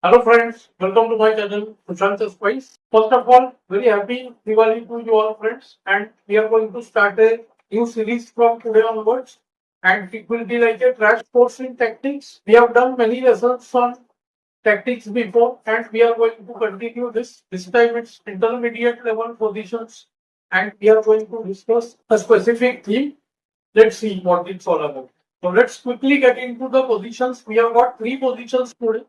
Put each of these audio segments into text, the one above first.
Hello friends, welcome to my channel SushantChessWise. First of all, very happy Diwali to you all friends, and we are going to start a new series from today onwards, and it will be like a crash course in tactics. We have done many lessons on tactics before, and we are going to continue this. This time it's intermediate level positions, and we are going to discuss a specific theme. Let's see what it's all about. So let's quickly get into the positions. We have got three positions today.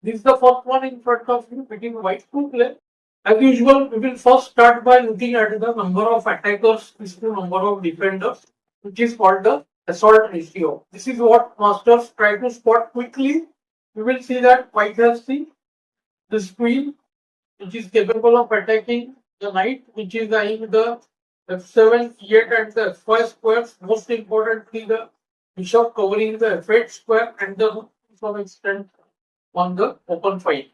This is the first one in front of you between white to play. As usual, we will first start by looking at the number of attackers is to number of defenders, which is called the assault ratio. This is what masters try to spot quickly. We will see that white has this queen, which is capable of attacking the knight, which is eyeing the f7, e8, and the f5 squares. Most importantly, the bishop covering the f8 square and the rook to some extent on the open file.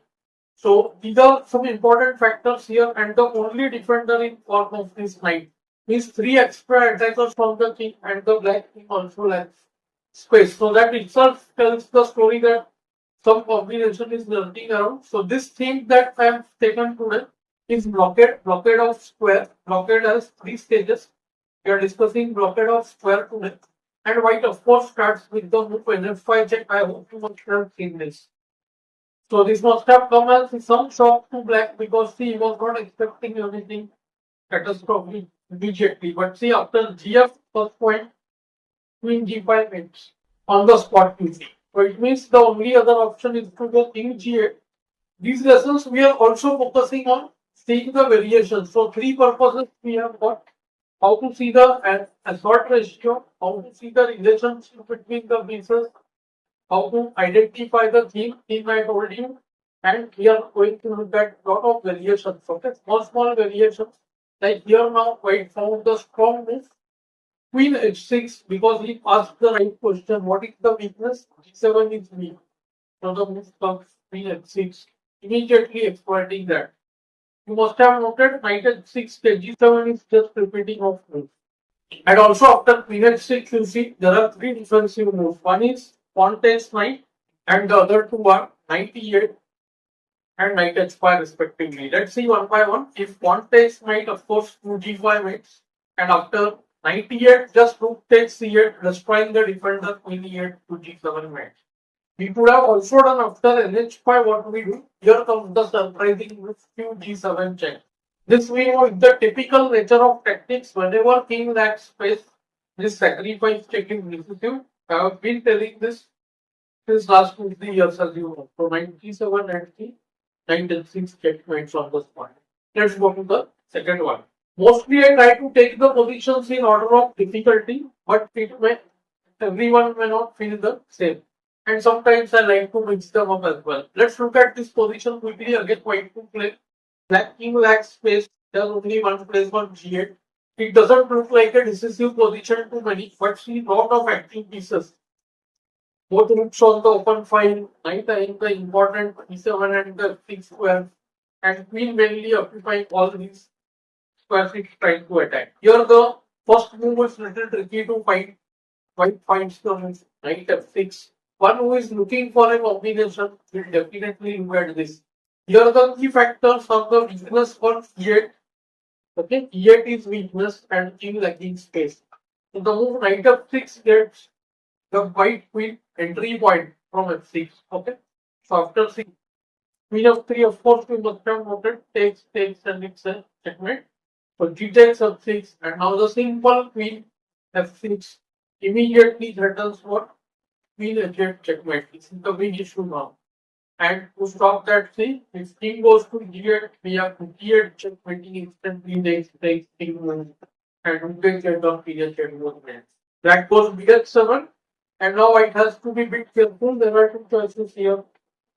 So these are some important factors here, and the only defender in form of this knight means three extra attackers from the king, and the black king also lacks space. So that itself tells the story that some combination is lurking around. So this thing that I have taken today is blockade. Blockade of square. Blockade has three stages. We are discussing blockade of square today. And white of course starts with the move f5 check. I hope you must have seen this. So this must have come as some shock to black because he was not expecting anything catastrophic immediately. But see, after GF first point, queen g5 hits on the spot you see. So it means the only other option is to go king g8. These lessons we are also focusing on seeing the variations. So three purposes we have got: how to see the assault ratio, how to see the relationship between the pieces, how to identify the theme I told you, and we are going to look at lot of variations. Okay, small variations. Like here now, white found the strong move, queen h6, because he asked the right question. What is the weakness? g7 is weak. So the move comes queen h6, immediately exploiting that. You must have noted knight h6, g7 is just repeating of move. And also after queen h6, you see there are three defensive moves. One is pawn takes knight, and the other two are knight e8 and knight h5 respectively. Let's see one by one. If pawn takes knight, of course, rook g5 hits, and after knight e8, just rook takes c8, destroying the defender queen e8 to g7 match. We could have also done after nh5 what we do. Here comes the surprising move q g7 check. This we know is the typical nature of tactics. Whenever king lacks space, this sacrifice check is decisive. I have been telling this since last 2-3 years as you know. So 97 and 96 checkmates on the spot. Let's go to the second one. Mostly I try to take the positions in order of difficulty, but everyone may not feel the same. And sometimes I like to mix them up as well. Let's look at this position quickly. Again, white to play. Black king lacks space. There's only one place on g8. It doesn't look like a decisive position to many, but see lot of active pieces. Both rooks on the open file, knight eyeing the important e7 and the f6 square, and queen mainly occupying all these squares it's trying to attack. Here the first move is little tricky to find. White finds the move knight f6. One who is looking for a combination will definitely look at this. Here the key factors of the weakness for e8. Okay, e8 is weakness and king lacking space. So the move knight f6 gets the white queen entry point from f6. Okay, so after queen f3, of course, we must have noted takes, and it's a checkmate. So g takes f6, and now the simple queen f6 immediately threatens what? Queen h8 checkmate. This is the big issue now. And to stop that, see, if king goes to g8, we have g8 checkmating instantly takes king move, and rook h8 on h8 movement. Black goes bh7, and now white has to be a bit careful. There are two choices here.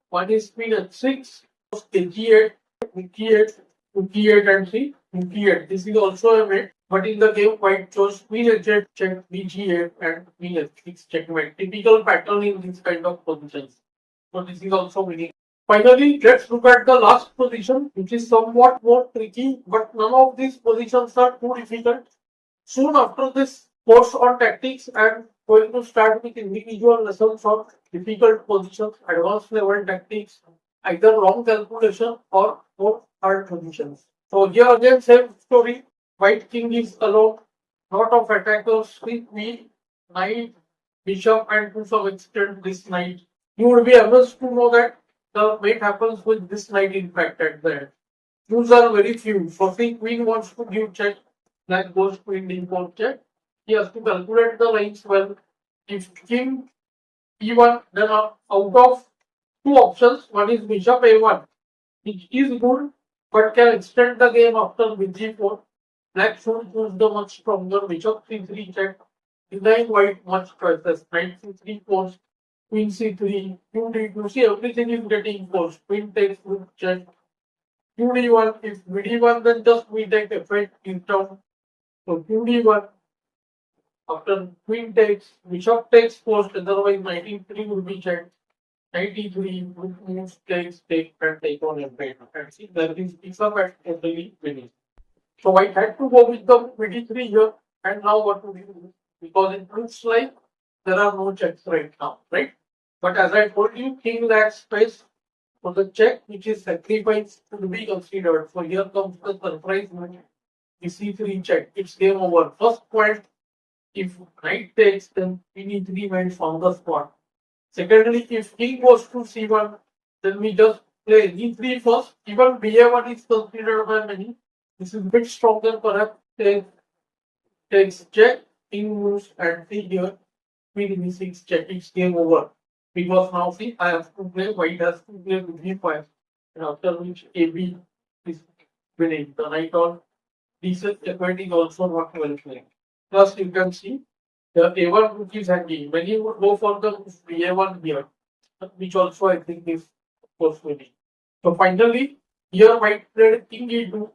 One is queen h6, g8, g8, g8, and see, g8. This is also a mate, but in the game, white chose queen h8 check, bg8, and queen h6 checkmate. Typical pattern in this kind of positions. So this is also winning. Finally, let's look at the last position, which is somewhat more tricky, but none of these positions are too difficult. Soon after this course on tactics, I am going to start with individual lessons on difficult positions, advanced level tactics, either wrong calculation or more hard positions. So here again same story. White king is alone. Lot of attackers, queen, knight, bishop, and to some extent this knight. You would be amazed to know that the mate happens with this knight in fact at the end. Queens are very few. So see queen wants to give check, black goes queen d4 check. He has to calculate the lines well. If king e1, then out of two options, one is bishop a1, which is good, but can extend the game after with g4. Black should choose the much stronger bishop c3 check, denying white much choices. Knight c3 forced, queen c3, q d2. See, everything is getting forced. Queen takes rook check, q d1. If bd1, then just we take f8 in turn. So q d1. After queen takes, bishop takes forced, otherwise knight e3 will be checked. Knight e3, rook moves, takes, take, and take on f8. And see, there is bishop at totally winning. So I had to go with the bd3 here, and now what to do? Because it looks like there are no checks right now, right? But as I told you, king lacks space for the check, which is sacrifice to be considered. So here comes the surprise move. The c3 check. It's game over. First point, if knight takes, then queen e3 went on the spot. Secondly, if king goes to c1, then we just play e3 first. Even ba1 is considered by many. This is a bit stronger, perhaps takes check, king moves, and see here, queen e6 check. It's game over. Because now see, I have to play, white has to play with d5, and after which AB is winning. The knight on d6 f8 is also not well played. Plus, you can see the a1 rook is handy. Many would go for the ba1 here, which also I think is of course winning. So finally, here white played king e2,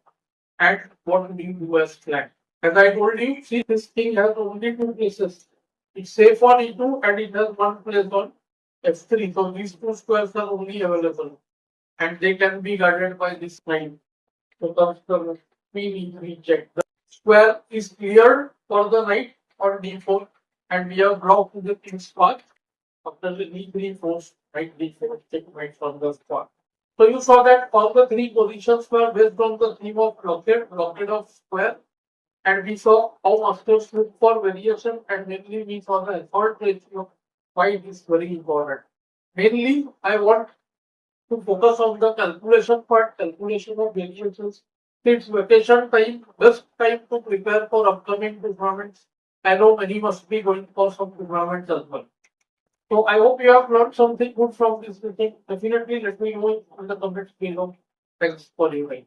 and what we do as planned. As I told you, see this king has only two places. It's safe on e2 and it has one place on f3. So these two squares are only available, and they can be guarded by this line. So comes the queen e3 check. The square is cleared for the knight on d4, and we have blocked the king's path. After the d3 force, knight d4 checkmate from the spot. So you saw that all the three positions were based on the theme of blockade of square, and we saw how masters look for variation, and mainly we saw the effort ratio. Why it is very important. Mainly, I want to focus on the calculation part, calculation of variations. It's vacation time, best time to prepare for upcoming tournaments. I know many must be going for some tournaments as well. So I hope you have learned something good from this meeting. Definitely let me know in the comments below. Thanks for your time.